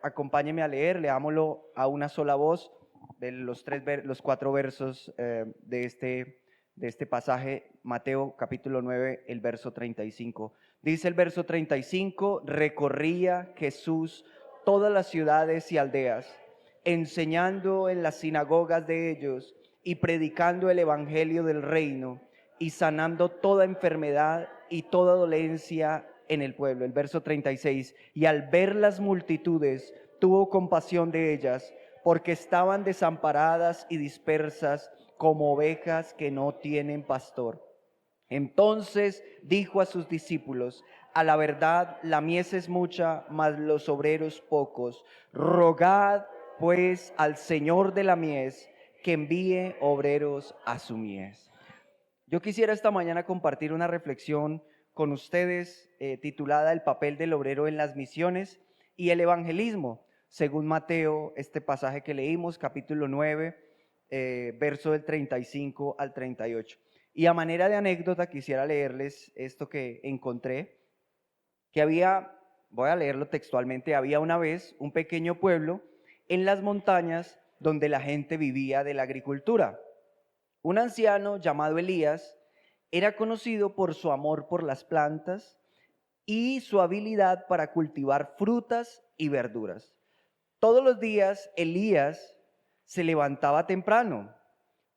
acompáñeme a leer, leámoslo a una sola voz, de los 4 versos de este pasaje, Mateo capítulo 9, el verso 35. Dice el verso 35, recorría Jesús todas las ciudades y aldeas, enseñando en las sinagogas de ellos y predicando el evangelio del reino y sanando toda enfermedad y toda dolencia en el pueblo. El verso 36, y al ver las multitudes, tuvo compasión de ellas, porque estaban desamparadas y dispersas como ovejas que no tienen pastor. Entonces dijo a sus discípulos, a la verdad la mies es mucha, mas los obreros pocos. Rogad pues al Señor de la mies que envíe obreros a su mies. Yo quisiera esta mañana compartir una reflexión con ustedes titulada El papel del obrero en las misiones y el evangelismo, según Mateo, este pasaje que leímos, capítulo 9, verso del 35 al 38. Y a manera de anécdota quisiera leerles esto que encontré, que voy a leerlo textualmente, había una vez un pequeño pueblo en las montañas donde la gente vivía de la agricultura. Un anciano llamado Elías era conocido por su amor por las plantas y su habilidad para cultivar frutas y verduras. Todos los días Elías se levantaba temprano,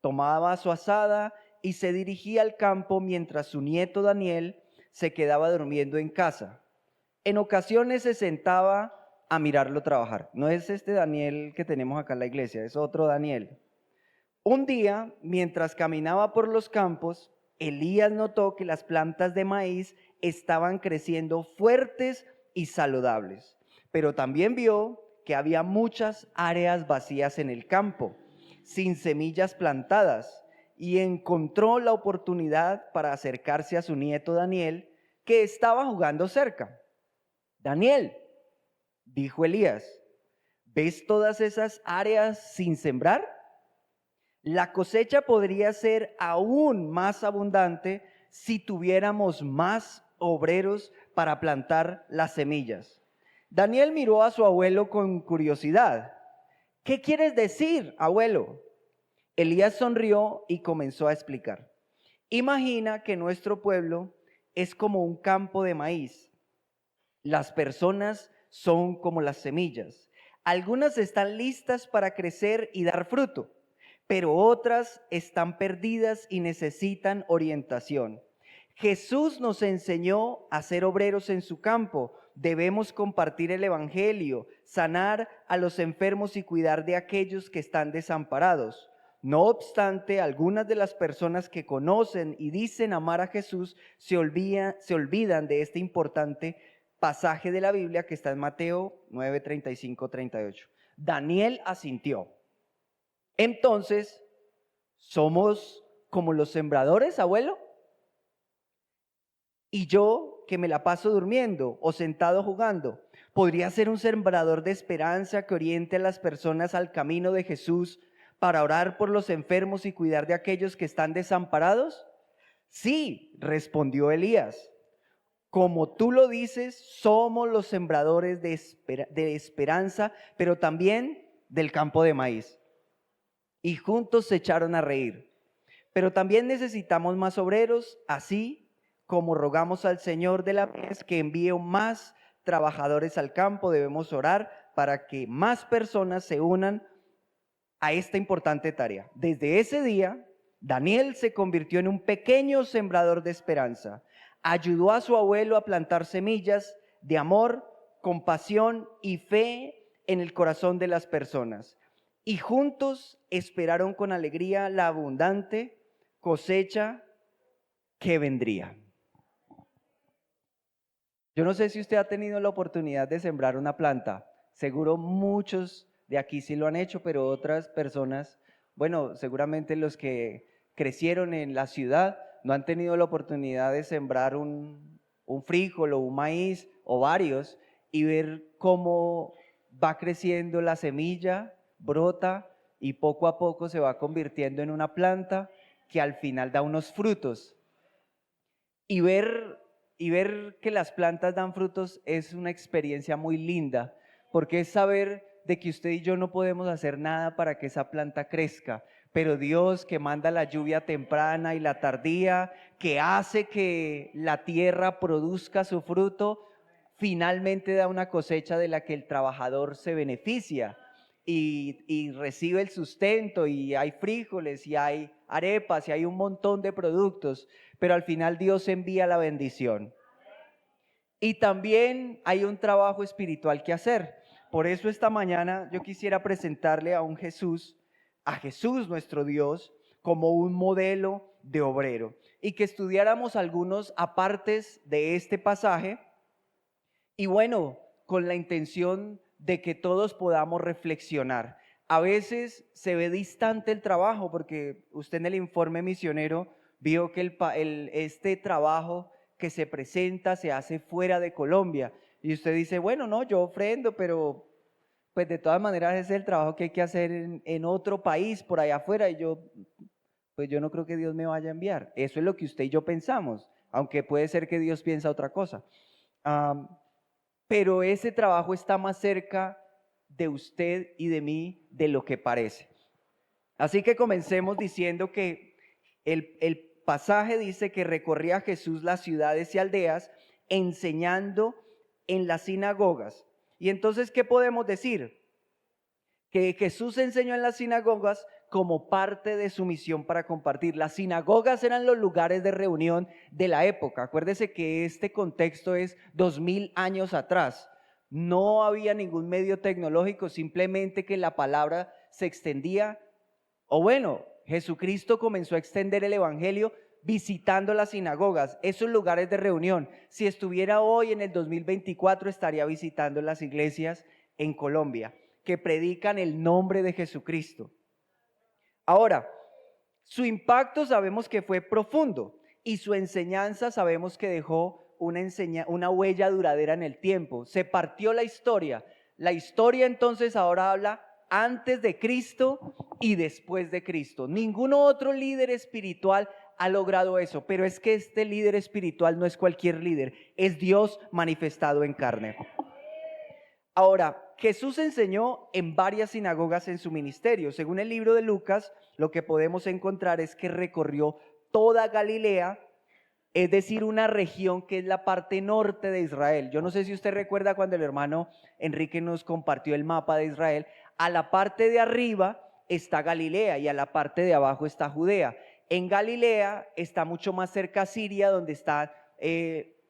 tomaba su azada y se dirigía al campo mientras su nieto Daniel se quedaba durmiendo en casa. En ocasiones se sentaba a mirarlo trabajar. No es este Daniel que tenemos acá en la iglesia, es otro Daniel. Un día, mientras caminaba por los campos, Elías notó que las plantas de maíz estaban creciendo fuertes y saludables, pero también vio que había muchas áreas vacías en el campo, sin semillas plantadas, y encontró la oportunidad para acercarse a su nieto Daniel, que estaba jugando cerca. Daniel, dijo Elías, ¿ves todas esas áreas sin sembrar? La cosecha podría ser aún más abundante si tuviéramos más obreros para plantar las semillas. Daniel miró a su abuelo con curiosidad. ¿Qué quieres decir, abuelo? Elías sonrió y comenzó a explicar. Imagina que nuestro pueblo es como un campo de maíz. Las personas son como las semillas. Algunas están listas para crecer y dar fruto, pero otras están perdidas y necesitan orientación. Jesús nos enseñó a ser obreros en su campo. Debemos compartir el evangelio, sanar a los enfermos y cuidar de aquellos que están desamparados. No obstante, algunas de las personas que conocen y dicen amar a Jesús se olvidan de este importante pasaje de la Biblia que está en Mateo 9, 35, 38. Daniel asintió. Entonces, ¿somos como los sembradores, abuelo? Y yo, que me la paso durmiendo o sentado jugando, ¿podría ser un sembrador de esperanza que oriente a las personas al camino de Jesús para orar por los enfermos y cuidar de aquellos que están desamparados? Sí, respondió Elías. Como tú lo dices, somos los sembradores de esperanza, pero también del campo de maíz. Y juntos se echaron a reír. Pero también necesitamos más obreros, así como rogamos al Señor de la mies que envíe más trabajadores al campo. Debemos orar para que más personas se unan a esta importante tarea. Desde ese día, Daniel se convirtió en un pequeño sembrador de esperanza. Ayudó a su abuelo a plantar semillas de amor, compasión y fe en el corazón de las personas. Y juntos esperaron con alegría la abundante cosecha que vendría. Yo no sé si usted ha tenido la oportunidad de sembrar una planta. Seguro muchos de aquí sí lo han hecho, pero otras personas, bueno, seguramente los que crecieron en la ciudad no han tenido la oportunidad de sembrar un frijol o un maíz o varios y ver cómo va creciendo la semilla, brota y poco a poco se va convirtiendo en una planta que al final da unos frutos. Y ver que las plantas dan frutos es una experiencia muy linda, porque es saber de que usted y yo no podemos hacer nada para que esa planta crezca, pero Dios, que manda la lluvia temprana y la tardía, que hace que la tierra produzca su fruto, finalmente da una cosecha de la que el trabajador se beneficia y recibe el sustento, y hay frijoles y hay arepas y hay un montón de productos, pero al final Dios envía la bendición. Y también hay un trabajo espiritual que hacer. Por eso esta mañana yo quisiera presentarle a Jesús nuestro Dios, como un modelo de obrero, y que estudiáramos algunos apartes de este pasaje, y bueno, con la intención de que todos podamos reflexionar. A veces se ve distante el trabajo, porque usted en el informe misionero vio que este trabajo que se presenta se hace fuera de Colombia. Y usted dice, bueno, no, yo ofrendo, pero pues de todas maneras ese es el trabajo que hay que hacer en otro país, por allá afuera, y pues yo no creo que Dios me vaya a enviar. Eso es lo que usted y yo pensamos, aunque puede ser que Dios piensa otra cosa. Pero ese trabajo está más cerca de usted y de mí de lo que parece. Así que comencemos diciendo que el pasaje dice que recorría Jesús las ciudades y aldeas enseñando en las sinagogas. Y entonces, ¿qué podemos decir? Que Jesús enseñó en las sinagogas como parte de su misión para compartir. Las sinagogas eran los lugares de reunión de la época. Acuérdese que este contexto es 2000 años atrás. No había ningún medio tecnológico, simplemente que la palabra se extendía. O bueno, Jesucristo comenzó a extender el evangelio visitando las sinagogas, esos lugares de reunión. Si estuviera hoy en el 2024, estaría visitando las iglesias en Colombia, que predican el nombre de Jesucristo. Ahora, su impacto sabemos que fue profundo, y su enseñanza sabemos que dejó una huella duradera en el tiempo. Se partió la historia. La historia entonces ahora habla antes de Cristo y después de Cristo. Ningún otro líder espiritual ha logrado eso, pero es que este líder espiritual no es cualquier líder, es Dios manifestado en carne. Ahora, Jesús enseñó en varias sinagogas en su ministerio. Según el libro de Lucas, lo que podemos encontrar es que recorrió toda Galilea, es decir, una región que es la parte norte de Israel. Yo no sé si usted recuerda cuando el hermano Enrique nos compartió el mapa de Israel. A la parte de arriba está Galilea y a la parte de abajo está Judea. En Galilea está mucho más cerca Siria, donde está,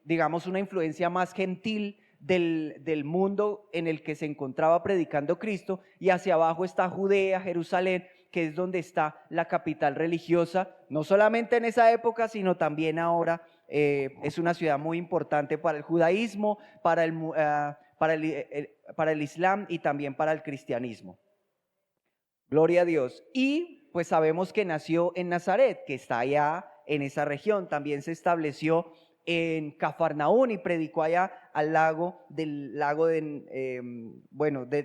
digamos, una influencia más gentil del mundo en el que se encontraba predicando Cristo, y hacia abajo está Judea, Jerusalén, que es donde está la capital religiosa, no solamente en esa época, sino también ahora. Es una ciudad muy importante para el judaísmo, para el islam y también para el cristianismo. Gloria a Dios. Y pues sabemos que nació en Nazaret, que está allá en esa región. También se estableció en Cafarnaún y predicó allá al lago de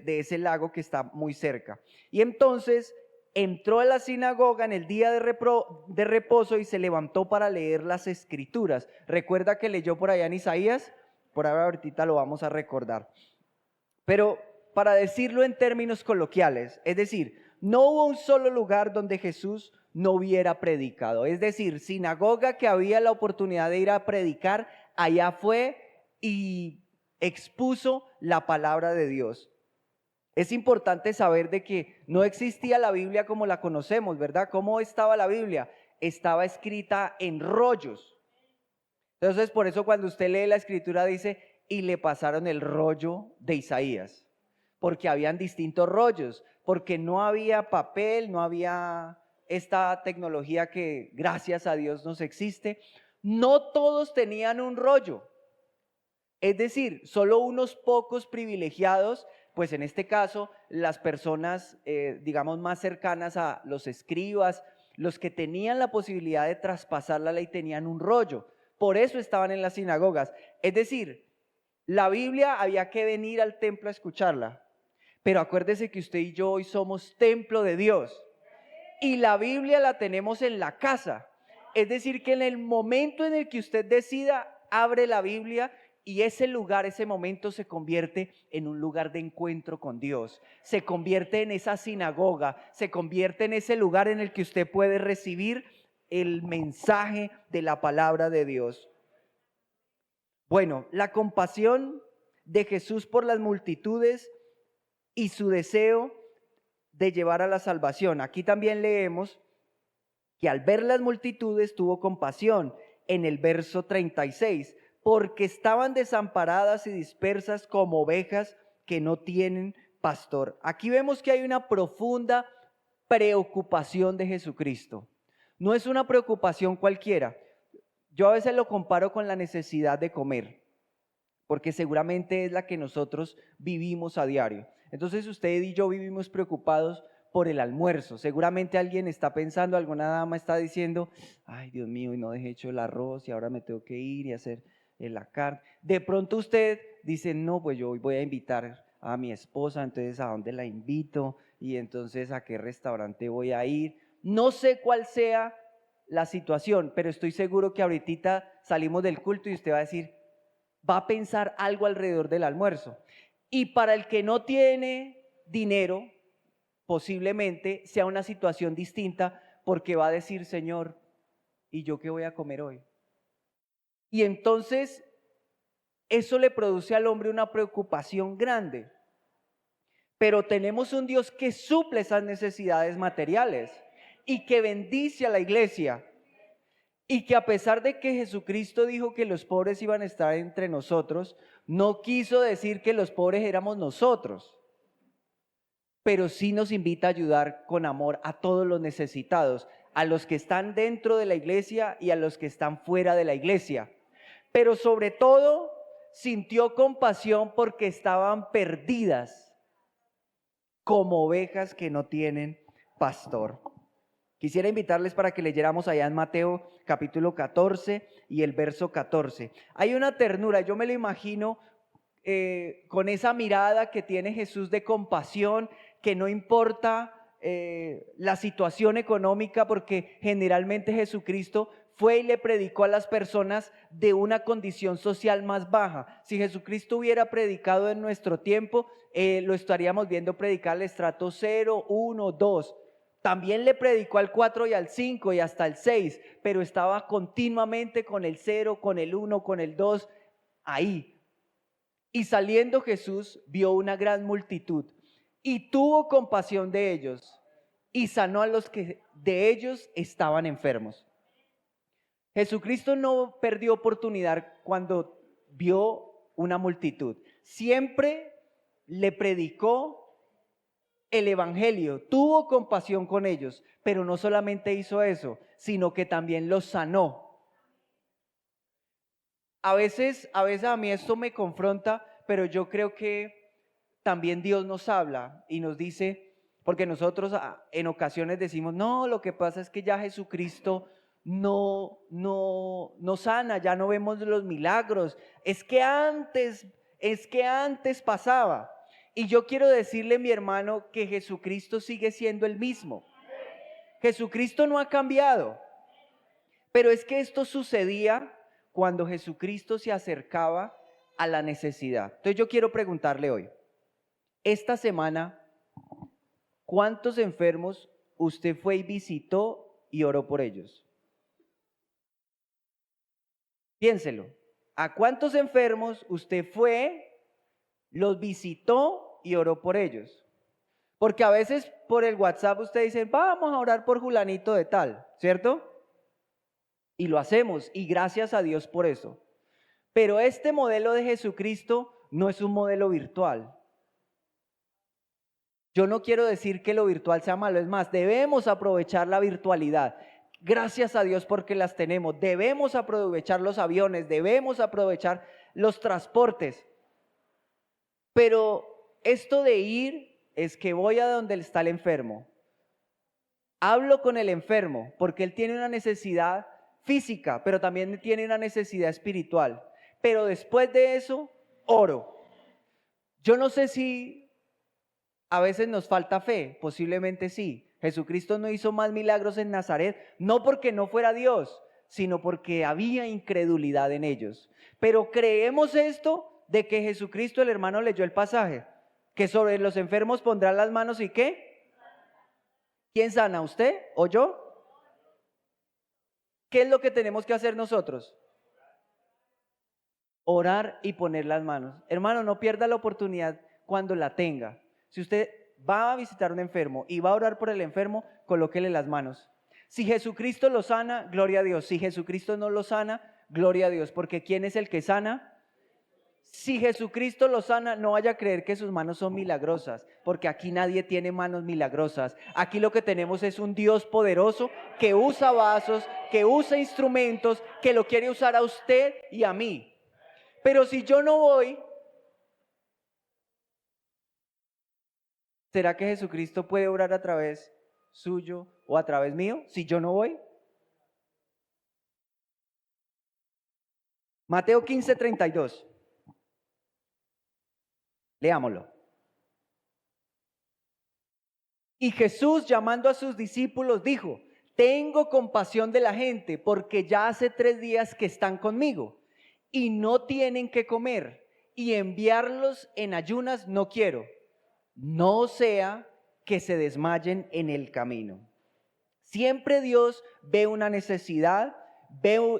ese lago que está muy cerca. Y entonces entró a la sinagoga en el día de reposo y se levantó para leer las escrituras. ¿Recuerda que leyó por allá en Isaías? Por ahora ahorita lo vamos a recordar. Pero para decirlo en términos coloquiales, es decir, no hubo un solo lugar donde Jesús no hubiera predicado. Es decir, sinagoga que había la oportunidad de ir a predicar, allá fue y expuso la palabra de Dios. Es importante saber de que no existía la Biblia como la conocemos, ¿verdad? ¿Cómo estaba la Biblia? Estaba escrita en rollos. Entonces, por eso cuando usted lee la escritura dice, y le pasaron el rollo de Isaías, porque habían distintos rollos, porque no había papel, no había esta tecnología que gracias a Dios nos existe. No todos tenían un rollo, es decir, solo unos pocos privilegiados, pues en este caso las personas digamos más cercanas a los escribas, los que tenían la posibilidad de traspasar la ley tenían un rollo, por eso estaban en las sinagogas. Es decir, la Biblia había que venir al templo a escucharla, pero acuérdese que usted y yo hoy somos templo de Dios y la Biblia la tenemos en la casa. Es decir, que en el momento en el que usted decida, abre la Biblia Y ese lugar, ese momento se convierte en un lugar de encuentro con Dios. Se convierte en esa sinagoga, se convierte en ese lugar en el que usted puede recibir el mensaje de la palabra de Dios. Bueno, la compasión de Jesús por las multitudes y su deseo de llevar a la salvación. Aquí también leemos que al ver las multitudes tuvo compasión en el verso 36, porque estaban desamparadas y dispersas como ovejas que no tienen pastor. Aquí vemos que hay una profunda preocupación de Jesucristo. No es una preocupación cualquiera. Yo a veces lo comparo con la necesidad de comer, porque seguramente es la que nosotros vivimos a diario. Entonces usted y yo vivimos preocupados por el almuerzo. Seguramente alguien está pensando, alguna dama está diciendo, ay Dios mío, y no dejé hecho el arroz y ahora me tengo que ir y hacer la carne. De pronto usted dice, no, pues yo hoy voy a invitar a mi esposa, entonces ¿a dónde la invito? Y entonces ¿a qué restaurante voy a ir? No sé cuál sea la situación, pero estoy seguro que ahorita salimos del culto y usted va a decir, va a pensar algo alrededor del almuerzo. Y para el que no tiene dinero, posiblemente sea una situación distinta, porque va a decir, Señor, ¿y yo qué voy a comer hoy? Y entonces eso le produce al hombre una preocupación grande. Pero tenemos un Dios que suple esas necesidades materiales y que bendice a la iglesia. Y que a pesar de que Jesucristo dijo que los pobres iban a estar entre nosotros, no quiso decir que los pobres éramos nosotros, pero sí nos invita a ayudar con amor a todos los necesitados, a los que están dentro de la iglesia y a los que están fuera de la iglesia. Pero sobre todo sintió compasión porque estaban perdidas como ovejas que no tienen pastor. Quisiera invitarles para que leyéramos allá en Mateo capítulo 14 y el verso 14. Hay una ternura, yo me lo imagino con esa mirada que tiene Jesús de compasión, que no importa la situación económica, porque generalmente Jesucristo fue y le predicó a las personas de una condición social más baja. Si Jesucristo hubiera predicado en nuestro tiempo, lo estaríamos viendo predicar al estrato 0, 1, 2. También le predicó al 4 y al 5 y hasta el 6, pero estaba continuamente con el 0, con el 1, con el 2, ahí. Y saliendo Jesús vio una gran multitud y tuvo compasión de ellos y sanó a los que de ellos estaban enfermos. Jesucristo no perdió oportunidad cuando vio una multitud. Siempre le predicó el evangelio, tuvo compasión con ellos, pero no solamente hizo eso, sino que también los sanó. A veces a mí esto me confronta, pero yo creo que también Dios nos habla y nos dice, porque nosotros en ocasiones decimos, no, lo que pasa es que ya Jesucristo no sana, ya no vemos los milagros, es que antes pasaba. Y yo quiero decirle, mi hermano, que Jesucristo sigue siendo el mismo. Jesucristo no ha cambiado. Pero es que esto sucedía cuando Jesucristo se acercaba a la necesidad. Entonces yo quiero preguntarle hoy, esta semana, ¿cuántos enfermos usted fue y visitó y oró por ellos? Piénselo. ¿A cuántos enfermos usted fue, los visitó y oró por ellos? Porque a veces por el WhatsApp usted dice, vamos a orar por Julanito de tal, ¿cierto? Y lo hacemos, y gracias a Dios por eso. Pero este modelo de Jesucristo no es un modelo virtual. Yo no quiero decir que lo virtual sea malo, es más, debemos aprovechar la virtualidad. Gracias a Dios porque las tenemos. Debemos aprovechar los aviones, debemos aprovechar los transportes. Pero esto de ir es que voy a donde está el enfermo. Hablo con el enfermo porque él tiene una necesidad física, pero también tiene una necesidad espiritual. Pero después de eso, oro. Yo no sé si a veces nos falta fe, posiblemente sí. Jesucristo no hizo más milagros en Nazaret, no porque no fuera Dios, sino porque había incredulidad en ellos. Pero creemos esto de que Jesucristo, el hermano leyó el pasaje, que sobre los enfermos pondrá las manos y ¿qué? ¿Quién sana? ¿Usted o yo? ¿Qué es lo que tenemos que hacer nosotros? Orar y poner las manos. Hermano, no pierda la oportunidad cuando la tenga. Si usted va a visitar a un enfermo y va a orar por el enfermo, colóquele las manos. Si Jesucristo lo sana, gloria a Dios. Si Jesucristo no lo sana, gloria a Dios. Porque ¿quién es el que sana? Si Jesucristo lo sana, no vaya a creer que sus manos son milagrosas, porque aquí nadie tiene manos milagrosas. Aquí lo que tenemos es un Dios poderoso que usa vasos, que usa instrumentos, que lo quiere usar a usted y a mí. Pero si yo no voy, ¿será que Jesucristo puede orar a través suyo o a través mío si yo no voy? Mateo 15:32. Leámoslo. Y Jesús, llamando a sus discípulos, dijo: tengo compasión de la gente, porque ya hace 3 días que están conmigo y no tienen que comer, y enviarlos en ayunas no quiero, no sea que se desmayen en el camino. Siempre Dios ve una necesidad,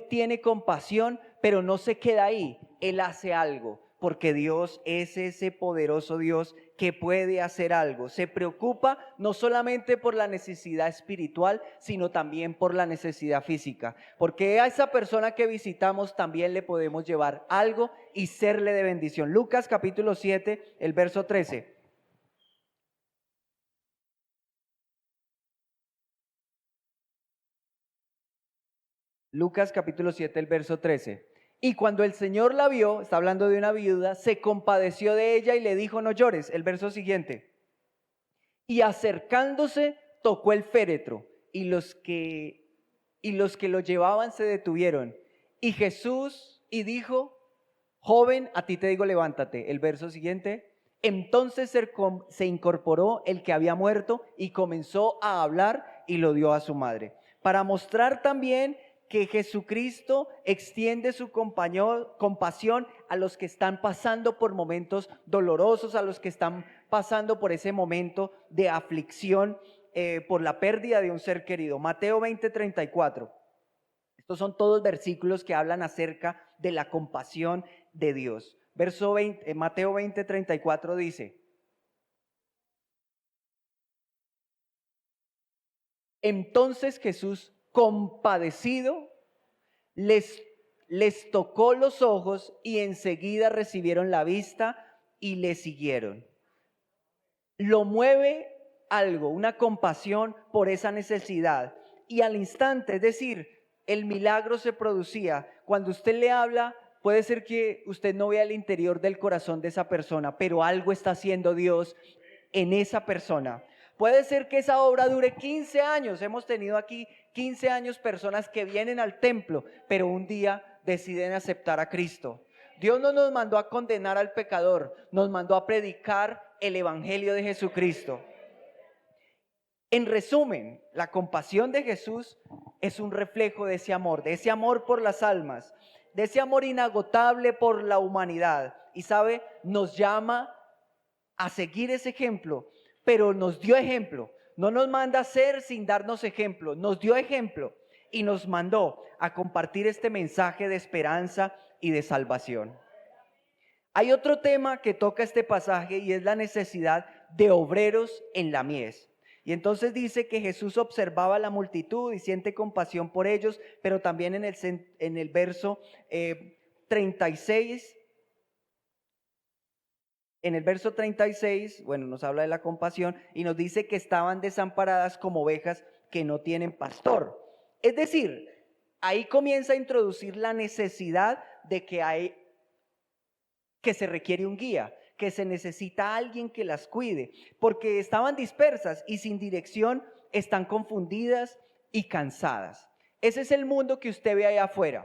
tiene compasión, pero no se queda ahí. Él hace algo, porque Dios es ese poderoso Dios que puede hacer algo. Se preocupa no solamente por la necesidad espiritual, sino también por la necesidad física. Porque a esa persona que visitamos también le podemos llevar algo y serle de bendición. Lucas capítulo 7, el verso 13. Lucas capítulo 7, el verso 13. Y cuando el Señor la vio, está hablando de una viuda, se compadeció de ella y le dijo: no llores. El verso siguiente. Y acercándose, tocó el féretro, y los que lo llevaban se detuvieron. Y Jesús dijo: joven, a ti te digo, levántate. El verso siguiente. Entonces se incorporó el que había muerto y comenzó a hablar y lo dio a su madre. Para mostrar también que Jesucristo extiende su compasión a los que están pasando por momentos dolorosos, a los que están pasando por ese momento de aflicción por la pérdida de un ser querido. Mateo 20:34. Estos son todos versículos que hablan acerca de la compasión de Dios. Verso 20, Mateo 20:34 dice: entonces Jesús, compadecido, les tocó los ojos y enseguida recibieron la vista y le siguieron. Lo mueve algo, una compasión por esa necesidad. Y al instante, es decir, el milagro se producía. Cuando usted le habla, puede ser que usted no vea el interior del corazón de esa persona, pero algo está haciendo Dios en esa persona. Puede ser que esa obra dure 15 años. Hemos tenido aquí 15 años personas que vienen al templo, pero un día deciden aceptar a Cristo. Dios no nos mandó a condenar al pecador, nos mandó a predicar el evangelio de Jesucristo. En resumen, la compasión de Jesús es un reflejo de ese amor por las almas, de ese amor inagotable por la humanidad. Y sabe, nos llama a seguir ese ejemplo, pero nos dio ejemplo. No nos manda a ser sin darnos ejemplo, nos dio ejemplo y nos mandó a compartir este mensaje de esperanza y de salvación. Hay otro tema que toca este pasaje y es la necesidad de obreros en la mies. Y entonces dice que Jesús observaba la multitud y siente compasión por ellos, pero también en el verso 36, bueno, nos habla de la compasión y nos dice que estaban desamparadas como ovejas que no tienen pastor. Es decir, ahí comienza a introducir la necesidad de que se requiere un guía, que se necesita alguien que las cuide, porque estaban dispersas y sin dirección, están confundidas y cansadas. Ese es el mundo que usted ve allá afuera.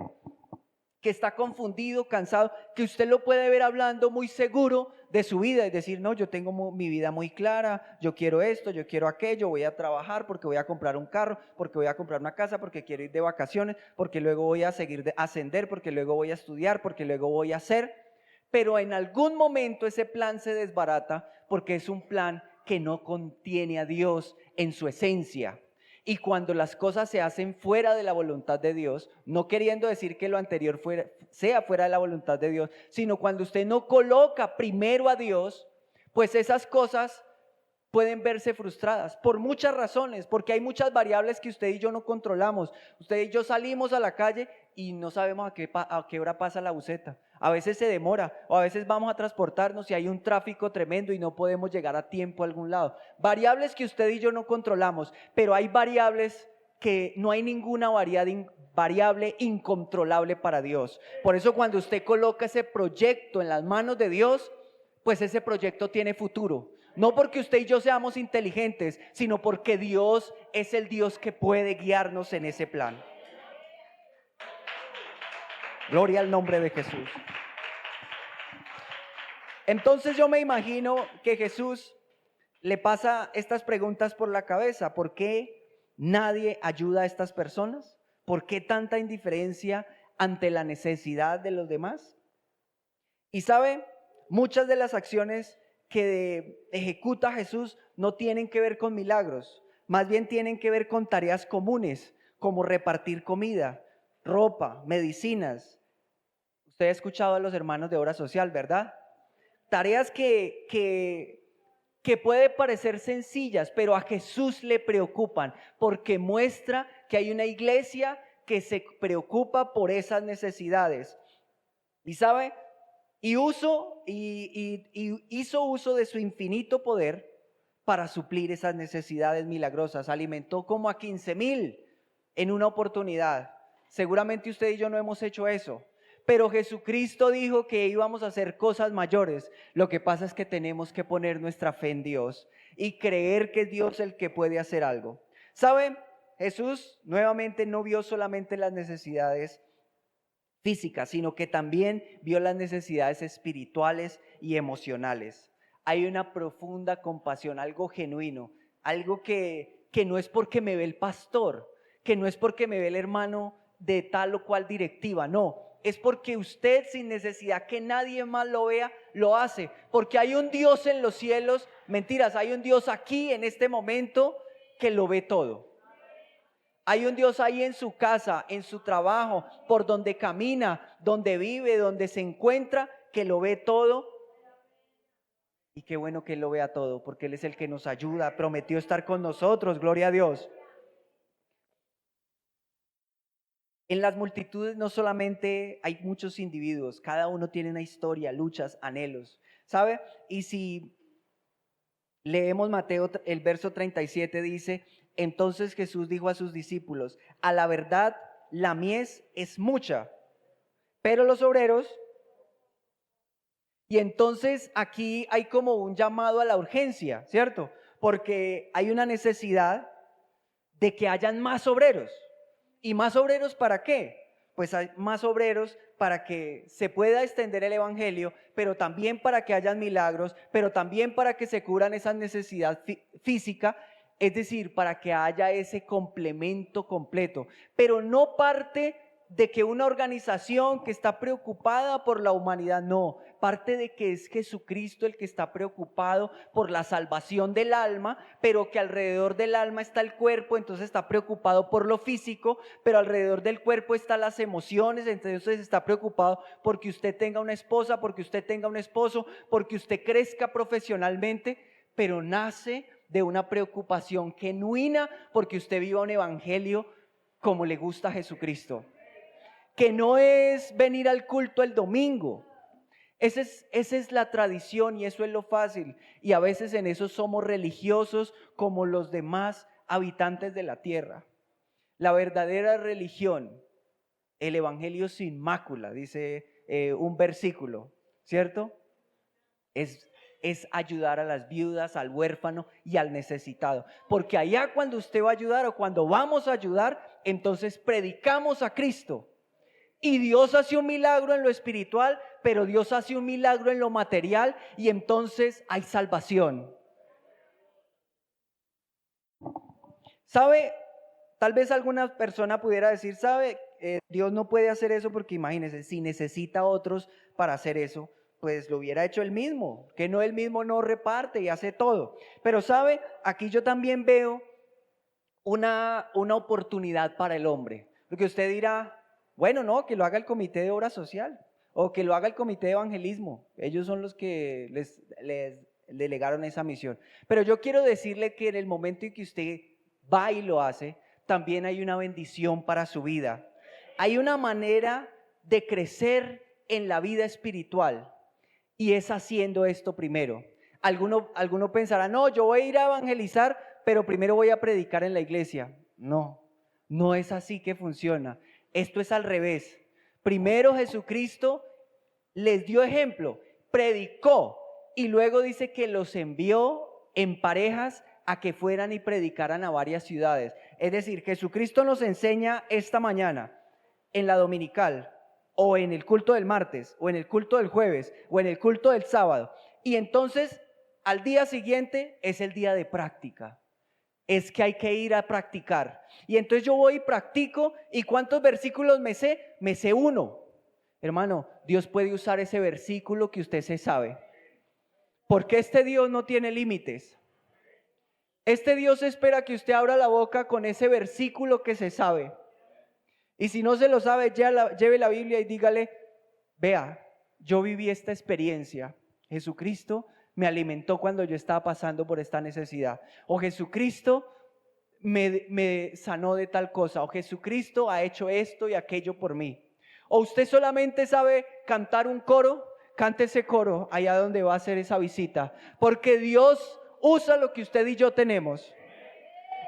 que está confundido, cansado, que usted lo puede ver hablando muy seguro de su vida y decir, no, yo tengo mi vida muy clara, yo quiero esto, yo quiero aquello, voy a trabajar porque voy a comprar un carro, porque voy a comprar una casa, porque quiero ir de vacaciones, porque luego voy a seguir de ascender, porque luego voy a estudiar, porque luego voy a hacer. Pero en algún momento ese plan se desbarata porque es un plan que no contiene a Dios en su esencia. Y cuando las cosas se hacen fuera de la voluntad de Dios, no queriendo decir que lo anterior sea fuera de la voluntad de Dios, sino cuando usted no coloca primero a Dios, pues esas cosas pueden verse frustradas por muchas razones, porque hay muchas variables que usted y yo no controlamos. Usted y yo salimos a la calle y no sabemos a qué hora pasa la buseta. A veces se demora, o a veces vamos a transportarnos y hay un tráfico tremendo y no podemos llegar a tiempo a algún lado. Variables que usted y yo no controlamos, pero hay variables que no hay ninguna variable incontrolable para Dios. Por eso cuando usted coloca ese proyecto en las manos de Dios, pues ese proyecto tiene futuro. No porque usted y yo seamos inteligentes, sino porque Dios es el Dios que puede guiarnos en ese plan. Gloria al nombre de Jesús. Entonces yo me imagino que Jesús le pasa estas preguntas por la cabeza. ¿Por qué nadie ayuda a estas personas? ¿Por qué tanta indiferencia ante la necesidad de los demás? Y sabe, muchas de las acciones que ejecuta Jesús no tienen que ver con milagros, más bien tienen que ver con tareas comunes, como repartir comida, ropa, medicinas. Usted ha escuchado a los hermanos de obra social, ¿verdad? Tareas que puede parecer sencillas, pero a Jesús le preocupan, porque muestra que hay una iglesia que se preocupa por esas necesidades. Y sabe, hizo uso de su infinito poder para suplir esas necesidades milagrosas. Alimentó como a 15,000 en una oportunidad. Seguramente usted y yo no hemos hecho eso, pero Jesucristo dijo que íbamos a hacer cosas mayores. Lo que pasa es que tenemos que poner nuestra fe en Dios y creer que es Dios el que puede hacer algo. ¿Sabe? Jesús nuevamente no vio solamente las necesidades físicas, sino que también vio las necesidades espirituales y emocionales. Hay una profunda compasión, algo genuino, algo que no es porque me ve el pastor, que no es porque me ve el hermano de tal o cual directiva, no. Es porque usted, sin necesidad que nadie más lo vea, lo hace. Porque hay un Dios en los cielos, mentiras, hay un Dios aquí en este momento que lo ve todo. Hay un Dios ahí en su casa, en su trabajo, por donde camina, donde vive, donde se encuentra, que lo ve todo. Y qué bueno que Él lo vea todo, porque Él es el que nos ayuda, prometió estar con nosotros, gloria a Dios. En las multitudes no solamente hay muchos individuos, cada uno tiene una historia, luchas, anhelos, ¿sabe? Y si leemos Mateo, el verso 37 dice: entonces Jesús dijo a sus discípulos, a la verdad la mies es mucha, pero los obreros. Y entonces aquí hay como un llamado a la urgencia, ¿cierto? Porque hay una necesidad de que hayan más obreros. ¿Y más obreros para qué? Pues hay más obreros para que se pueda extender el evangelio, pero también para que hayan milagros, pero también para que se cubran esa necesidad física, es decir, para que haya ese complemento completo. Pero no parte de que una organización que está preocupada por la humanidad, no, parte de que es Jesucristo el que está preocupado por la salvación del alma, pero que alrededor del alma está el cuerpo, entonces está preocupado por lo físico, pero alrededor del cuerpo están las emociones, entonces está preocupado porque usted tenga una esposa, porque usted tenga un esposo, porque usted crezca profesionalmente, pero nace de una preocupación genuina porque usted viva un evangelio como le gusta a Jesucristo. Que no es venir al culto el domingo. Esa es la tradición y eso es lo fácil. Y a veces en eso somos religiosos como los demás habitantes de la tierra. La verdadera religión, el evangelio sin mácula, dice un versículo, ¿cierto? Es ayudar a las viudas, al huérfano y al necesitado. Porque allá cuando usted va a ayudar o cuando vamos a ayudar, entonces predicamos a Cristo. Y Dios hace un milagro en lo espiritual, pero Dios hace un milagro en lo material y entonces hay salvación. ¿Sabe? Tal vez alguna persona pudiera decir, ¿sabe? Dios no puede hacer eso porque imagínese, si necesita otros para hacer eso, pues lo hubiera hecho él mismo, que no él mismo no reparte y hace todo. Pero ¿sabe? Aquí yo también veo una oportunidad para el hombre. Porque usted dirá, bueno, no, que lo haga el comité de obra social o que lo haga el comité de evangelismo. Ellos son los que les delegaron esa misión. Pero yo quiero decirle que en el momento en que usted va y lo hace, también hay una bendición para su vida. Hay una manera de crecer en la vida espiritual y es haciendo esto primero. Alguno pensará, no, yo voy a ir a evangelizar, pero primero voy a predicar en la iglesia. No, no es así que funciona. Esto es al revés. Primero Jesucristo les dio ejemplo, predicó y luego dice que los envió en parejas a que fueran y predicaran a varias ciudades. Es decir, Jesucristo nos enseña esta mañana en la dominical o en el culto del martes o en el culto del jueves o en el culto del sábado. Y entonces al día siguiente es el día de práctica. Es que hay que ir a practicar. Y entonces yo voy y practico. ¿Y cuántos versículos me sé? Me sé uno. Hermano, Dios puede usar ese versículo que usted se sabe. Porque este Dios no tiene límites. Este Dios espera que usted abra la boca con ese versículo que se sabe. Y si no se lo sabe, lleve la Biblia y dígale, vea, yo viví esta experiencia. Jesucristo me alimentó cuando yo estaba pasando por esta necesidad. O Jesucristo me sanó de tal cosa. O Jesucristo ha hecho esto y aquello por mí. O usted solamente sabe cantar un coro, cante ese coro allá donde va a hacer esa visita. Porque Dios usa lo que usted y yo tenemos.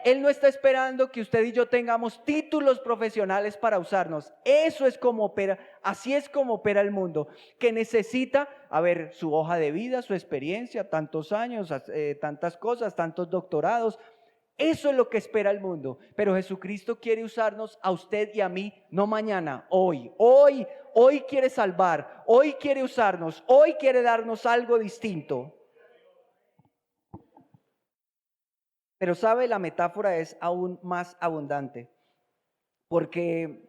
Él no está esperando que usted y yo tengamos títulos profesionales para usarnos. Eso es como opera, así es como opera el mundo, que necesita, a ver, su hoja de vida, su experiencia, tantos años, tantas cosas, tantos doctorados. Eso es lo que espera el mundo. Pero Jesucristo quiere usarnos a usted y a mí, no mañana, hoy quiere salvar, hoy quiere usarnos, hoy quiere darnos algo distinto. Pero sabe, la metáfora es aún más abundante, porque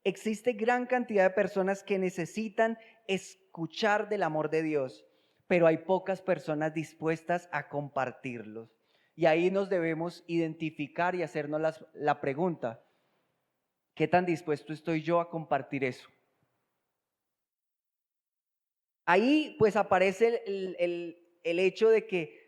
existe gran cantidad de personas que necesitan escuchar del amor de Dios, pero hay pocas personas dispuestas a compartirlos. Y ahí nos debemos identificar y hacernos la pregunta, ¿qué tan dispuesto estoy yo a compartir eso? Ahí pues aparece el hecho de que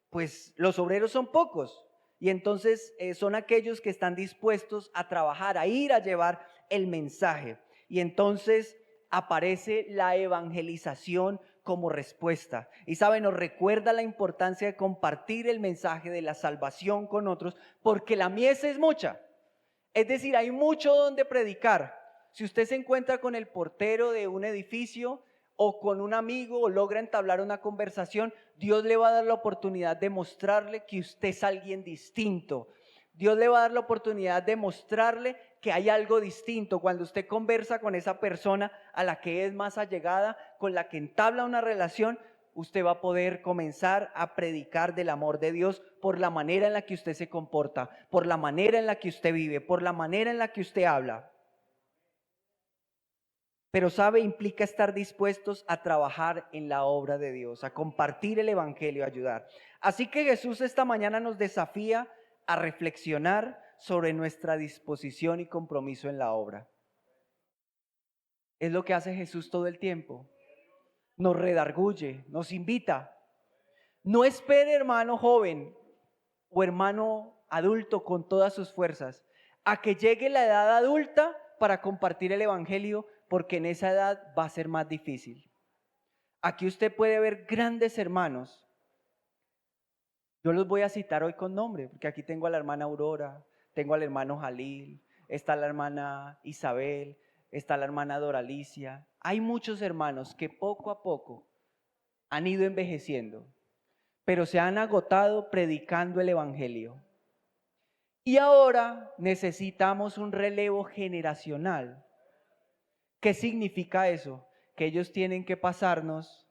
pues los obreros son pocos y entonces son aquellos que están dispuestos a trabajar, a ir a llevar el mensaje. Y entonces aparece la evangelización como respuesta. Y saben, nos recuerda la importancia de compartir el mensaje de la salvación con otros, porque la mies es mucha. Es decir, hay mucho donde predicar. Si usted se encuentra con el portero de un edificio o con un amigo o logra entablar una conversación, Dios le va a dar la oportunidad de mostrarle que usted es alguien distinto. Dios le va a dar la oportunidad de mostrarle que hay algo distinto. Cuando usted conversa con esa persona a la que es más allegada, con la que entabla una relación, usted va a poder comenzar a predicar del amor de Dios por la manera en la que usted se comporta, por la manera en la que usted vive, por la manera en la que usted habla. Pero sabe, implica estar dispuestos a trabajar en la obra de Dios, a compartir el evangelio, a ayudar. Así que Jesús esta mañana nos desafía a reflexionar sobre nuestra disposición y compromiso en la obra. Es lo que hace Jesús todo el tiempo. Nos redarguye, nos invita. No espere, hermano joven o hermano adulto con todas sus fuerzas, a que llegue la edad adulta para compartir el evangelio, porque en esa edad va a ser más difícil. Aquí usted puede ver grandes hermanos. Yo los voy a citar hoy con nombre, porque aquí tengo a la hermana Aurora, tengo al hermano Jalil, está la hermana Isabel, está la hermana Doralicia. Hay muchos hermanos que poco a poco han ido envejeciendo, pero se han agotado predicando el evangelio. Y ahora necesitamos un relevo generacional. ¿Qué significa eso? Que ellos tienen que pasarnos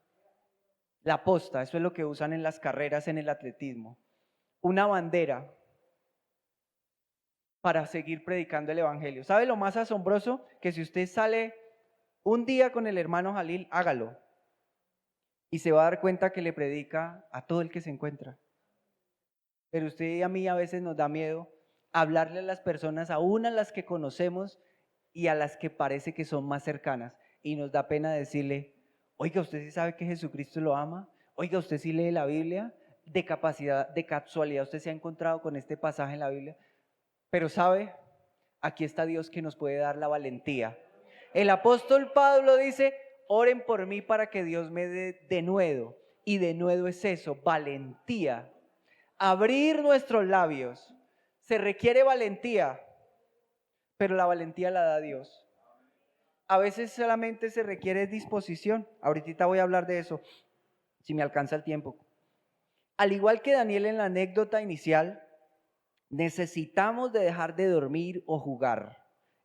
la posta, eso es lo que usan en las carreras en el atletismo, una bandera para seguir predicando el evangelio. ¿Sabe lo más asombroso? Que si usted sale un día con el hermano Jalil, hágalo. Y se va a dar cuenta que le predica a todo el que se encuentra. Pero usted y a mí a veces nos da miedo hablarle a las personas, aún a las que conocemos y a las que parece que son más cercanas. Y nos da pena decirle, oiga, ¿usted sí sabe que Jesucristo lo ama? Oiga, ¿usted sí lee la Biblia? De casualidad, ¿usted se ha encontrado con este pasaje en la Biblia? Pero ¿sabe? Aquí está Dios que nos puede dar la valentía. El apóstol Pablo dice, oren por mí para que Dios me dé denuedo. Y denuedo es eso, valentía. Abrir nuestros labios. Se requiere valentía, pero la valentía la da Dios. A veces solamente se requiere disposición. Ahorita voy a hablar de eso, si me alcanza el tiempo. Al igual que Daniel en la anécdota inicial, necesitamos de dejar de dormir o jugar.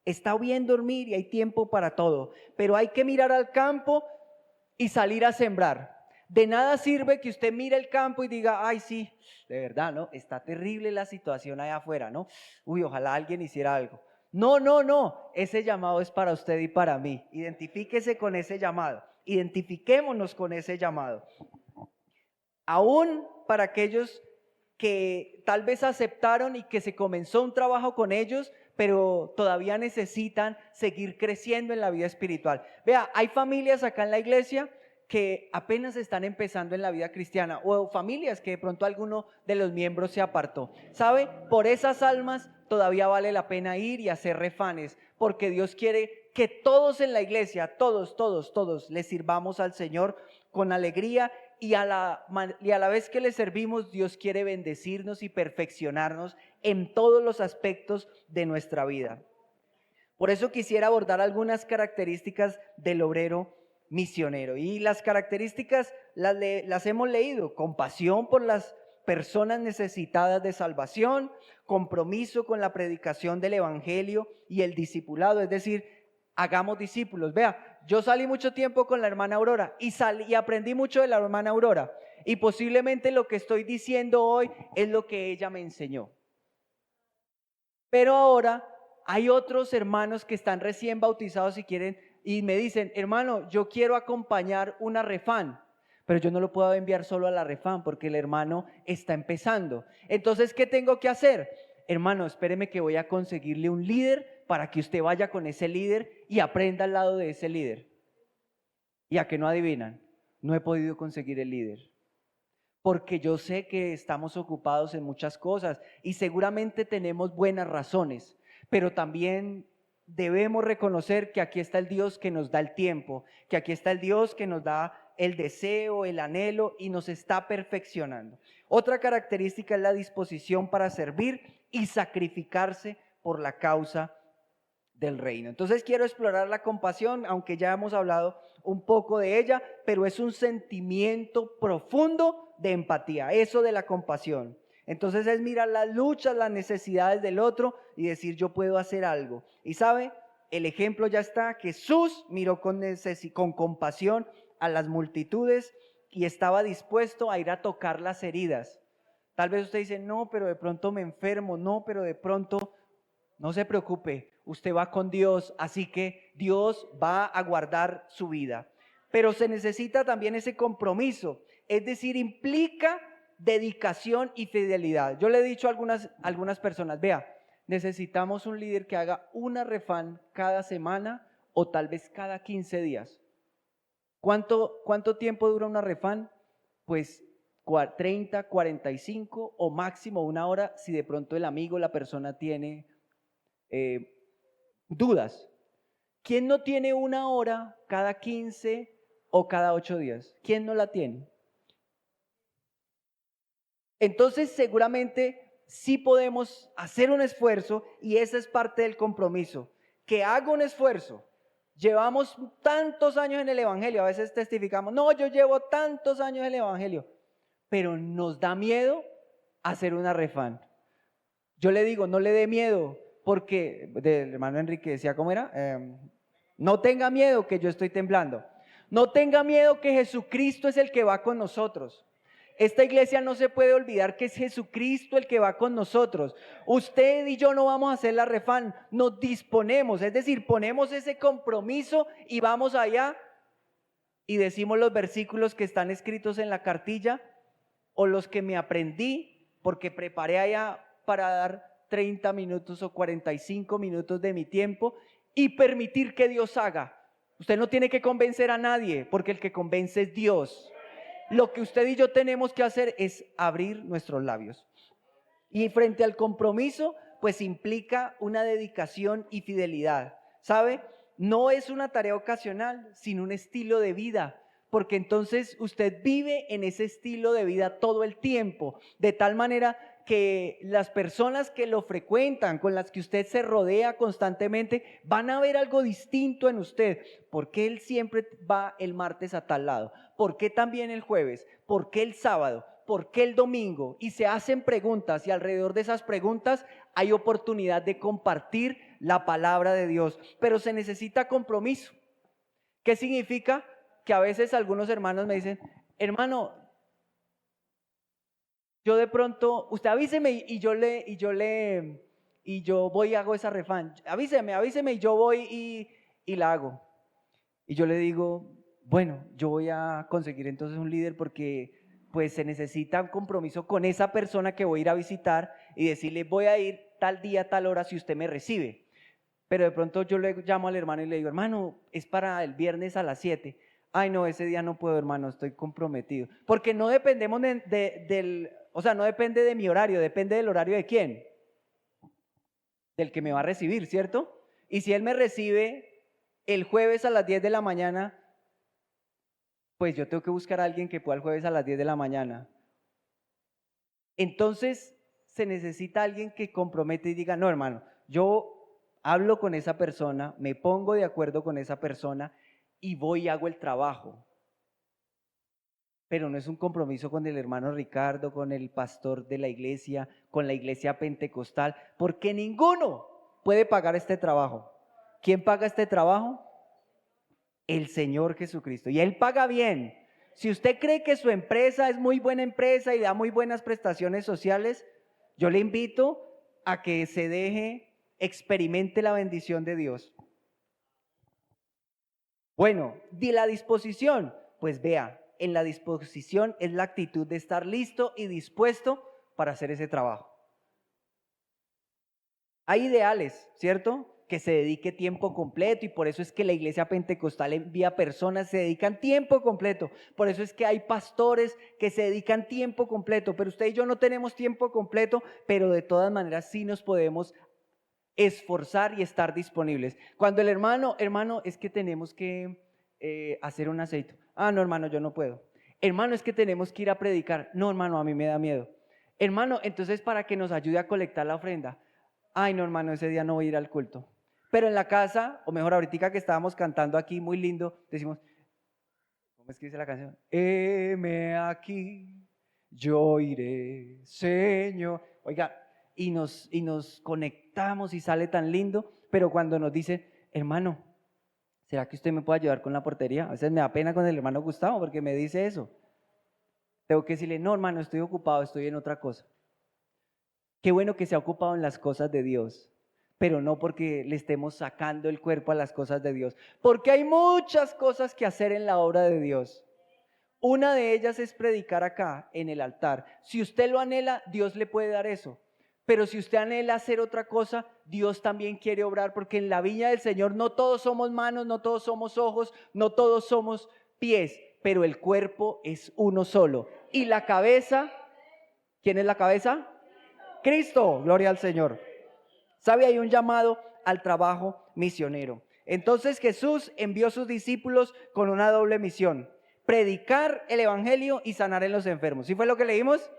Está bien dormir y hay tiempo para todo, pero hay que mirar al campo y salir a sembrar. De nada sirve que usted mire el campo y diga, ay sí, de verdad, ¿no? Está terrible la situación allá afuera, ¿no? Uy, ojalá alguien hiciera algo. No, no, no, ese llamado es para usted y para mí. Identifíquese con ese llamado, identifiquémonos con ese llamado. Aún para aquellos que tal vez aceptaron y que se comenzó un trabajo con ellos, pero todavía necesitan seguir creciendo en la vida espiritual. Vea, hay familias acá en la iglesia que apenas están empezando en la vida cristiana, o familias que de pronto alguno de los miembros se apartó. ¿Sabe? Por esas almas todavía vale la pena ir y hacer refanes, porque Dios quiere que todos en la iglesia, todos, le sirvamos al Señor con alegría y a la vez que le servimos, Dios quiere bendecirnos y perfeccionarnos en todos los aspectos de nuestra vida. Por eso quisiera abordar algunas características del obrero misionero. Y las características las hemos leído: compasión por las personas necesitadas de salvación, compromiso con la predicación del evangelio y el discipulado, es decir, hagamos discípulos. Vea, yo salí mucho tiempo con la hermana Aurora y aprendí mucho de la hermana Aurora, y posiblemente lo que estoy diciendo hoy es lo que ella me enseñó. Pero ahora hay otros hermanos que están recién bautizados y quieren, y me dicen, hermano, yo quiero acompañar una refán, pero yo no lo puedo enviar solo a la refán porque el hermano está empezando. Entonces, ¿qué tengo que hacer? Hermano, espéreme que voy a conseguirle un líder para que usted vaya con ese líder y aprenda al lado de ese líder. Y a que no adivinan, no he podido conseguir el líder, porque yo sé que estamos ocupados en muchas cosas y seguramente tenemos buenas razones, pero también debemos reconocer que aquí está el Dios que nos da el tiempo, que aquí está el Dios que nos da el deseo, el anhelo y nos está perfeccionando. Otra característica es la disposición para servir y sacrificarse por la causa del reino. Entonces quiero explorar la compasión, aunque ya hemos hablado un poco de ella, pero es un sentimiento profundo de empatía, eso de la compasión. Entonces es mirar las luchas, las necesidades del otro y decir, yo puedo hacer algo. Y sabe, el ejemplo ya está. Jesús miró con compasión a las multitudes y estaba dispuesto a ir a tocar las heridas. Tal vez usted dice, no, pero de pronto me enfermo, no, pero de pronto, no se preocupe, usted va con Dios, así que Dios va a guardar su vida. Pero se necesita también ese compromiso, es decir, implica dedicación y fidelidad. Yo le he dicho a algunas personas, vea, necesitamos un líder que haga una refán cada semana o tal vez cada 15 días. ¿Cuánto tiempo dura una refán? Pues 30, 45 o máximo una hora si de pronto el amigo, la persona tiene dudas. ¿Quién no tiene una hora cada 15 o cada 8 días? ¿Quién no la tiene? Entonces seguramente sí podemos hacer un esfuerzo y esa es parte del compromiso. Que haga un esfuerzo. Llevamos tantos años en el evangelio, a veces testificamos, no, yo llevo tantos años en el evangelio, pero nos da miedo hacer una refán. Yo le digo, no le dé miedo, porque el hermano Enrique decía, ¿cómo era? No tenga miedo que yo estoy temblando. No tenga miedo que Jesucristo es el que va con nosotros. Esta iglesia no se puede olvidar que es Jesucristo el que va con nosotros. Usted y yo no vamos a hacer la refán, nos disponemos, es decir, ponemos ese compromiso y vamos allá y decimos los versículos que están escritos en la cartilla o los que me aprendí porque preparé allá para dar 30 minutos o 45 minutos de mi tiempo y permitir que Dios haga. Usted no tiene que convencer a nadie porque el que convence es Dios. Lo que usted y yo tenemos que hacer es abrir nuestros labios. Y frente al compromiso, pues implica una dedicación y fidelidad. ¿Sabe? No es una tarea ocasional, sino un estilo de vida. Porque entonces usted vive en ese estilo de vida todo el tiempo. De tal manera que las personas que lo frecuentan, con las que usted se rodea constantemente, van a ver algo distinto en usted. ¿Por qué él siempre va el martes a tal lado? ¿Por qué también el jueves? ¿Por qué el sábado? ¿Por qué el domingo? Y se hacen preguntas y alrededor de esas preguntas hay oportunidad de compartir la palabra de Dios. Pero se necesita compromiso. ¿Qué significa? Que a veces algunos hermanos me dicen, hermano, yo de pronto, usted avíseme y yo voy y hago esa refán. Avíseme y yo voy y la hago. Y yo le digo, bueno, yo voy a conseguir entonces un líder porque pues se necesita un compromiso con esa persona que voy a ir a visitar y decirle, voy a ir tal día, tal hora si usted me recibe. Pero de pronto yo le llamo al hermano y le digo, hermano, es para el viernes a las 7. Ay, no, ese día no puedo, hermano, estoy comprometido. Porque no dependemos no depende de mi horario, depende del horario de quién. Del que me va a recibir, ¿cierto? Y si él me recibe el jueves a las 10 de la mañana, pues yo tengo que buscar a alguien que pueda el jueves a las 10 de la mañana. Entonces se necesita alguien que compromete y diga, no, hermano, yo hablo con esa persona, me pongo de acuerdo con esa persona y voy y hago el trabajo. Pero no es un compromiso con el hermano Ricardo, con el pastor de la iglesia, con la iglesia pentecostal, porque ninguno puede pagar este trabajo. ¿Quién paga este trabajo? El Señor Jesucristo. Y Él paga bien. Si usted cree que su empresa es muy buena empresa y da muy buenas prestaciones sociales, yo le invito a que se deje, experimente la bendición de Dios. Bueno, de la disposición, pues vea, en la disposición es la actitud de estar listo y dispuesto para hacer ese trabajo. Hay ideales, ¿cierto? Que se dedique tiempo completo y por eso es que la iglesia pentecostal envía personas, se dedican tiempo completo. Por eso es que hay pastores que se dedican tiempo completo, pero usted y yo no tenemos tiempo completo, pero de todas maneras sí nos podemos esforzar y estar disponibles. Cuando el hermano, es que tenemos que hacer un aceite. Ah, no, hermano, yo no puedo. Hermano, es que tenemos que ir a predicar. No, hermano, a mí me da miedo. Hermano, entonces para que nos ayude a colectar la ofrenda. Ay, no, hermano, ese día no voy a ir al culto. Pero en la casa, o mejor ahorita que estábamos cantando aquí muy lindo, decimos, ¿cómo es que dice la canción? Heme aquí, yo iré, Señor. Oiga, y nos conectamos y sale tan lindo, pero cuando nos dice, hermano, ¿será que usted me puede ayudar con la portería? A veces me da pena con el hermano Gustavo porque me dice eso. Tengo que decirle, no, hermano, estoy ocupado, estoy en otra cosa. Qué bueno que se ha ocupado en las cosas de Dios, pero no porque le estemos sacando el cuerpo a las cosas de Dios, porque hay muchas cosas que hacer en la obra de Dios. Una de ellas es predicar acá en el altar. Si usted lo anhela, Dios le puede dar eso. Pero si usted anhela hacer otra cosa, Dios también quiere obrar, porque en la viña del Señor no todos somos manos, no todos somos ojos, no todos somos pies, pero el cuerpo es uno solo. Y la cabeza, ¿quién es la cabeza? Cristo, gloria al Señor. ¿Sabe? Hay un llamado al trabajo misionero. Entonces Jesús envió a sus discípulos con una doble misión: predicar el evangelio y sanar en los enfermos. ¿Sí fue lo que leímos?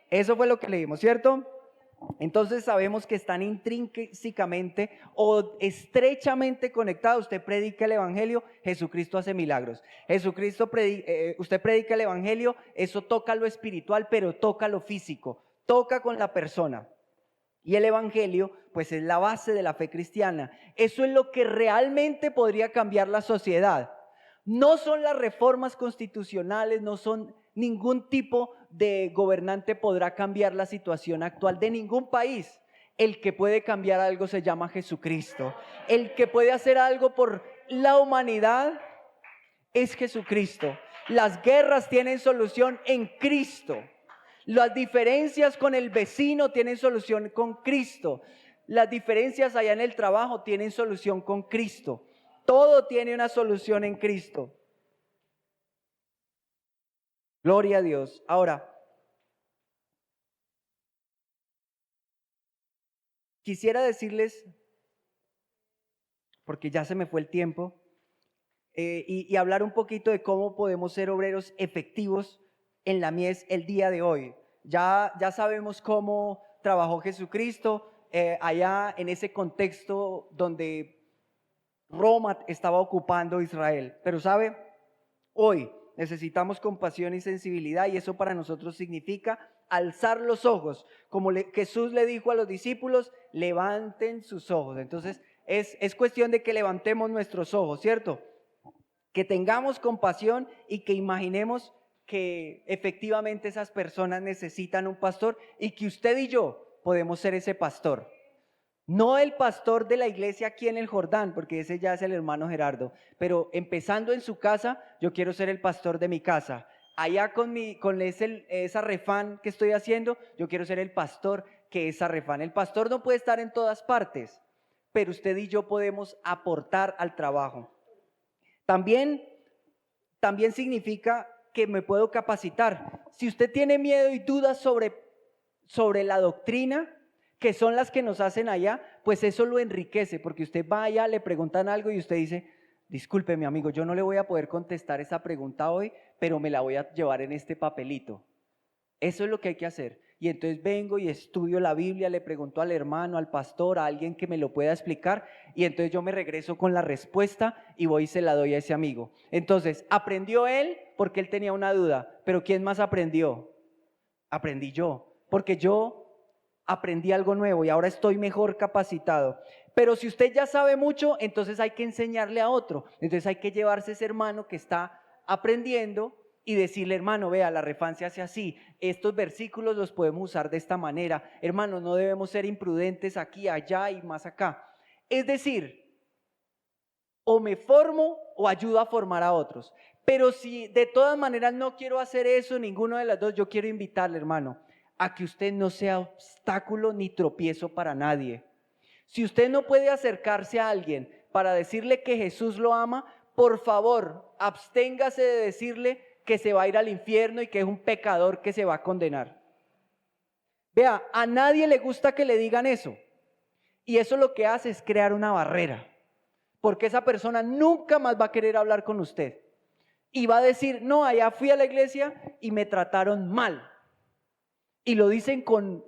Eso fue lo que leímos, ¿cierto? Entonces sabemos que están intrínsecamente o estrechamente conectados. Usted predica el evangelio, Jesucristo hace milagros. Usted predica el evangelio, eso toca lo espiritual, pero toca lo físico, toca con la persona. Y el evangelio, pues es la base de la fe cristiana. Eso es lo que realmente podría cambiar la sociedad. No son las reformas constitucionales, no son ningún tipo de gobernante podrá cambiar la situación actual de ningún país. El que puede cambiar algo se llama Jesucristo. El que puede hacer algo por la humanidad es Jesucristo. Las guerras tienen solución en Cristo. Las diferencias con el vecino tienen solución con Cristo. Las diferencias allá en el trabajo tienen solución con Cristo. Todo tiene una solución en Cristo. Gloria a Dios. Ahora, quisiera decirles, porque ya se me fue el tiempo, y hablar un poquito de cómo podemos ser obreros efectivos en la mies el día de hoy. Ya sabemos cómo trabajó Jesucristo allá en ese contexto donde Roma estaba ocupando Israel. Pero ¿sabe? Hoy necesitamos compasión y sensibilidad, y eso para nosotros significa alzar los ojos. Como Jesús le dijo a los discípulos, levanten sus ojos. Entonces es cuestión de que levantemos nuestros ojos, ¿cierto? Que tengamos compasión y que imaginemos que efectivamente esas personas necesitan un pastor y que usted y yo podemos ser ese pastor. No el pastor de la iglesia aquí en el Jordán, porque ese ya es el hermano Gerardo, pero empezando en su casa, yo quiero ser el pastor de mi casa. Allá con esa refán que estoy haciendo, yo quiero ser el pastor que es esa refán. El pastor no puede estar en todas partes, pero usted y yo podemos aportar al trabajo. También significa que me puedo capacitar. Si usted tiene miedo y dudas sobre la doctrina, que son las que nos hacen allá, pues eso lo enriquece, porque usted va allá, le preguntan algo y usted dice, disculpe mi amigo, yo no le voy a poder contestar esa pregunta hoy, pero me la voy a llevar en este papelito. Eso es lo que hay que hacer. Y entonces vengo y estudio la Biblia, le pregunto al hermano, al pastor, a alguien que me lo pueda explicar, y entonces yo me regreso con la respuesta y voy y se la doy a ese amigo. Entonces, aprendió él porque él tenía una duda, pero ¿quién más aprendió? Aprendí yo, porque yo aprendí algo nuevo y ahora estoy mejor capacitado. Pero si usted ya sabe mucho, entonces hay que enseñarle a otro. Entonces hay que llevarse a ese hermano que está aprendiendo y decirle, hermano, vea, la refán se hace así, estos versículos los podemos usar de esta manera, hermano, no debemos ser imprudentes aquí, allá y más acá. Es decir, o me formo o ayudo a formar a otros. Pero si de todas maneras no quiero hacer eso, ninguna de las dos, yo quiero invitarle, hermano, a que usted no sea obstáculo ni tropiezo para nadie. Si usted no puede acercarse a alguien para decirle que Jesús lo ama, por favor, absténgase de decirle que se va a ir al infierno y que es un pecador que se va a condenar. Vea, a nadie le gusta que le digan eso. Y eso lo que hace es crear una barrera. Porque esa persona nunca más va a querer hablar con usted. Y va a decir, no, allá fui a la iglesia y me trataron mal. Y lo dicen con...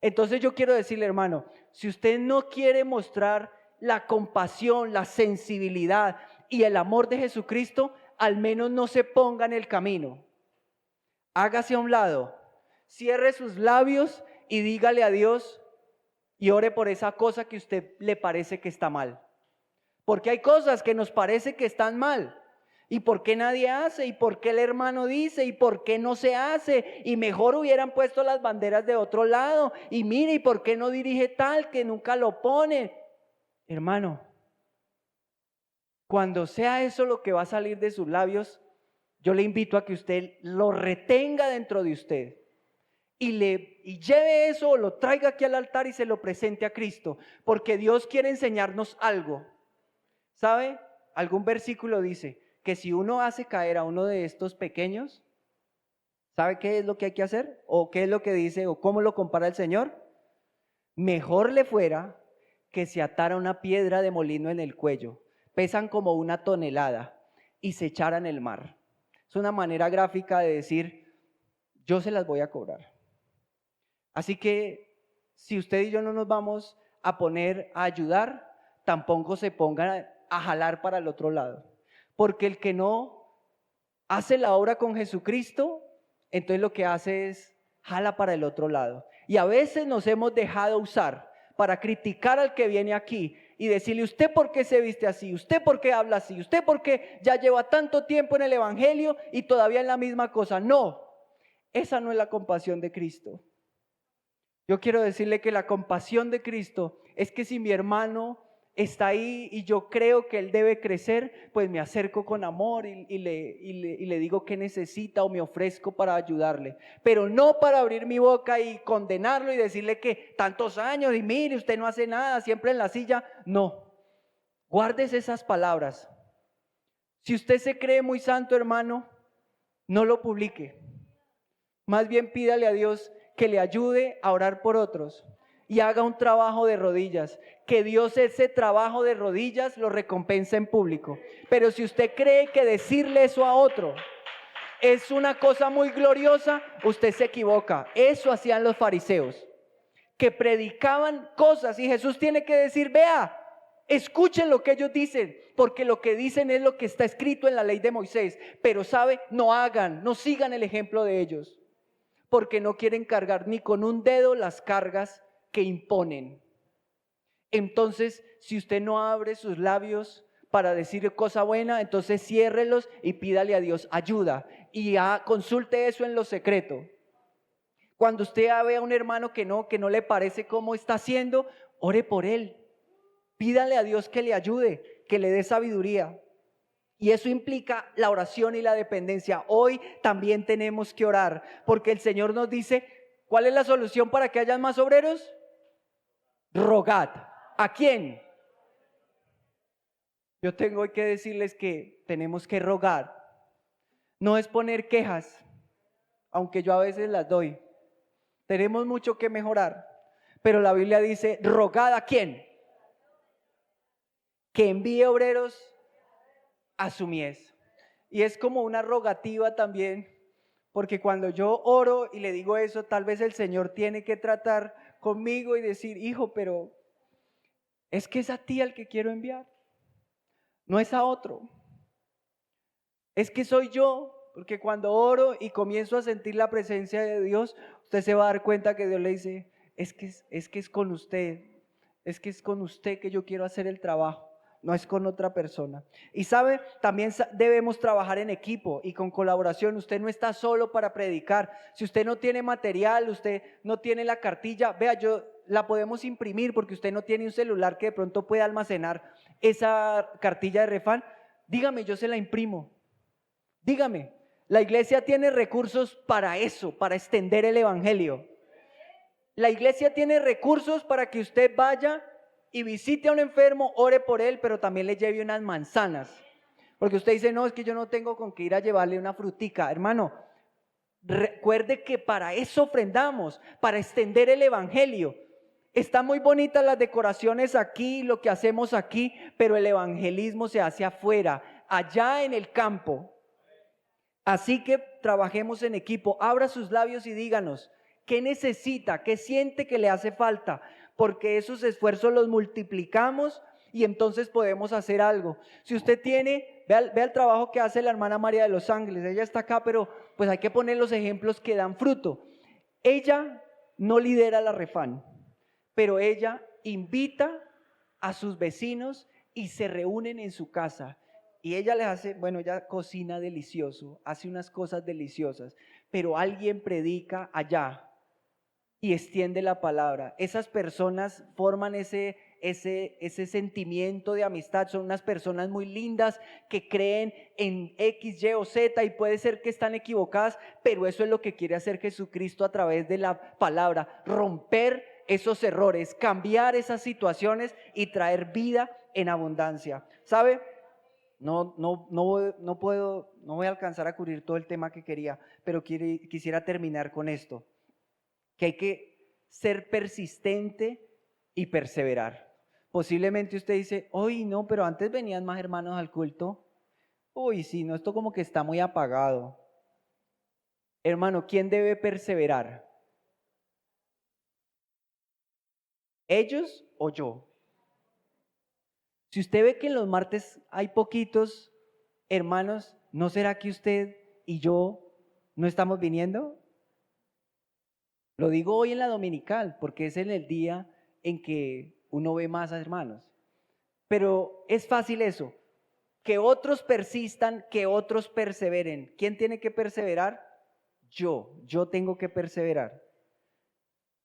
Entonces yo quiero decirle, hermano, si usted no quiere mostrar la compasión, la sensibilidad y el amor de Jesucristo, al menos no se ponga en el camino. Hágase a un lado, cierre sus labios y dígale a Dios y ore por esa cosa que a usted le parece que está mal. Porque hay cosas que nos parece que están mal. ¿Y por qué nadie hace? ¿Y por qué el hermano dice? ¿Y por qué no se hace? Y mejor hubieran puesto las banderas de otro lado. Y mire, ¿y por qué no dirige tal que nunca lo pone? Hermano, cuando sea eso lo que va a salir de sus labios, yo le invito a que usted lo retenga dentro de usted. Y lleve eso, lo traiga aquí al altar y se lo presente a Cristo. Porque Dios quiere enseñarnos algo. ¿Sabe? Algún versículo dice que si uno hace caer a uno de estos pequeños, ¿sabe qué es lo que hay que hacer? ¿O qué es lo que dice? ¿O cómo lo compara el Señor? Mejor le fuera que se atara una piedra de molino en el cuello, pesan como 1 tonelada, y se echara en el mar. Es una manera gráfica de decir, yo se las voy a cobrar. Así que si usted y yo no nos vamos a poner a ayudar, tampoco se pongan a jalar para el otro lado. Porque el que no hace la obra con Jesucristo, entonces lo que hace es jala para el otro lado. Y a veces nos hemos dejado usar para criticar al que viene aquí y decirle: ¿usted por qué se viste así? ¿Usted por qué habla así? ¿Usted por qué ya lleva tanto tiempo en el evangelio y todavía en la misma cosa? No, esa no es la compasión de Cristo. Yo quiero decirle que la compasión de Cristo es que si mi hermano está ahí y yo creo que él debe crecer, pues me acerco con amor y le digo qué necesita o me ofrezco para ayudarle. Pero no para abrir mi boca y condenarlo y decirle que tantos años y mire, usted no hace nada, siempre en la silla. No, guárdese esas palabras. Si usted se cree muy santo, hermano, no lo publique. Más bien pídale a Dios que le ayude a orar por otros y haga un trabajo de rodillas, que Dios ese trabajo de rodillas lo recompensa en público. Pero si usted cree que decirle eso a otro es una cosa muy gloriosa, usted se equivoca. Eso hacían los fariseos, que predicaban cosas y Jesús tiene que decir: vea, escuchen lo que ellos dicen, porque lo que dicen es lo que está escrito en la ley de Moisés. Pero sabe, no hagan, no sigan el ejemplo de ellos, porque no quieren cargar ni con un dedo las cargas que imponen. Entonces, si usted no abre sus labios para decir cosa buena, entonces ciérrelos y pídale a Dios ayuda y consulte eso en lo secreto. Cuando usted ve a un hermano que no le parece cómo está haciendo, ore por él. Pídale a Dios que le ayude, que le dé sabiduría. Y eso implica la oración y la dependencia. Hoy también tenemos que orar, porque el Señor nos dice: ¿cuál es la solución para que haya más obreros? Rogad. ¿A quién? Yo tengo que decirles que tenemos que rogar. No es poner quejas, aunque yo a veces las doy. Tenemos mucho que mejorar, pero la Biblia dice: rogad. ¿A quién? Que envíe obreros a su mies. Y es como una rogativa también, porque cuando yo oro y le digo eso, tal vez el Señor tiene que tratar conmigo y decir: hijo, pero es que es a ti al que quiero enviar, no es a otro. Es que soy yo, porque cuando oro y comienzo a sentir la presencia de Dios, usted se va a dar cuenta que Dios le dice: es que es con usted, es que es con usted que yo quiero hacer el trabajo. No es con otra persona. Y sabe, también debemos trabajar en equipo y con colaboración. Usted no está solo para predicar. Si usted no tiene material, usted no tiene la cartilla, vea, yo la podemos imprimir, porque usted no tiene un celular que de pronto pueda almacenar esa cartilla de refán. Dígame, yo se la imprimo. Dígame, la iglesia tiene recursos para eso, para extender el evangelio. La iglesia tiene recursos para que usted vaya y visite a un enfermo, ore por él, pero también le lleve unas manzanas. Porque usted dice: no, es que yo no tengo con qué ir a llevarle una frutica. Hermano, recuerde que para eso ofrendamos, para extender el evangelio. Están muy bonitas las decoraciones aquí, lo que hacemos aquí, pero el evangelismo se hace afuera, allá en el campo. Así que trabajemos en equipo. Abra sus labios y díganos qué necesita, qué siente que le hace falta, porque esos esfuerzos los multiplicamos y entonces podemos hacer algo. Si usted tiene, vea el trabajo que hace la hermana María de los Ángeles. Ella está acá, pero pues hay que poner los ejemplos que dan fruto. Ella no lidera la Refán, pero ella invita a sus vecinos y se reúnen en su casa. Y ella les hace, bueno, ella cocina delicioso, hace unas cosas deliciosas, pero alguien predica allá y extiende la palabra. Esas personas forman ese sentimiento de amistad. Son unas personas muy lindas que creen en X, Y o Z, y puede ser que están equivocadas, pero eso es lo que quiere hacer Jesucristo a través de la palabra: romper esos errores, cambiar esas situaciones y traer vida en abundancia. ¿Sabe? No voy a alcanzar a cubrir todo el tema que quería, pero quisiera terminar con esto: que hay que ser persistente y perseverar. Posiblemente usted dice: uy, no, pero antes venían más hermanos al culto. Uy, sí, no, esto como que está muy apagado. Hermano, ¿quién debe perseverar? ¿Ellos o yo? Si usted ve que en los martes hay poquitos hermanos, ¿no será que usted y yo no estamos viniendo? Lo digo hoy en la dominical porque es en el día en que uno ve más a hermanos. Pero es fácil eso, que otros persistan, que otros perseveren. ¿Quién tiene que perseverar? Yo tengo que perseverar.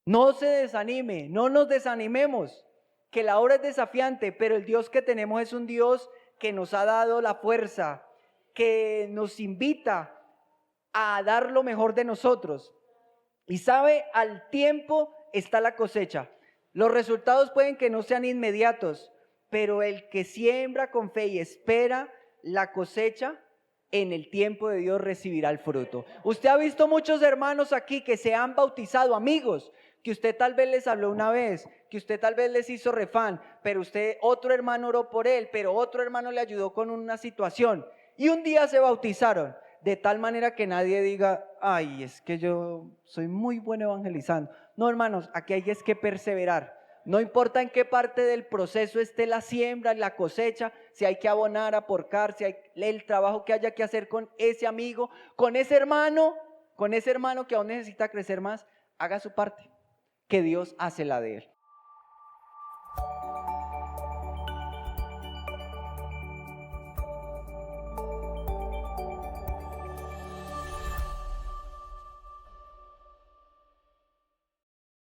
No se desanime, no nos desanimemos, que la obra es desafiante, pero el Dios que tenemos es un Dios que nos ha dado la fuerza, que nos invita a dar lo mejor de nosotros. Y sabe, al tiempo está la cosecha. Los resultados pueden que no sean inmediatos, pero el que siembra con fe y espera la cosecha, en el tiempo de Dios recibirá el fruto. Usted ha visto muchos hermanos aquí que se han bautizado, amigos, que usted tal vez les habló una vez, que usted tal vez les hizo refán, pero otro hermano oró por él, pero otro hermano le ayudó con una situación, y un día se bautizaron. De tal manera que nadie diga, ay, es que yo soy muy bueno evangelizando. No, hermanos, aquí hay es que perseverar. No importa en qué parte del proceso esté la siembra, la cosecha, si hay que abonar, aporcar, si hay el trabajo que haya que hacer con ese amigo, con ese hermano que aún necesita crecer más, haga su parte, que Dios hace la de él.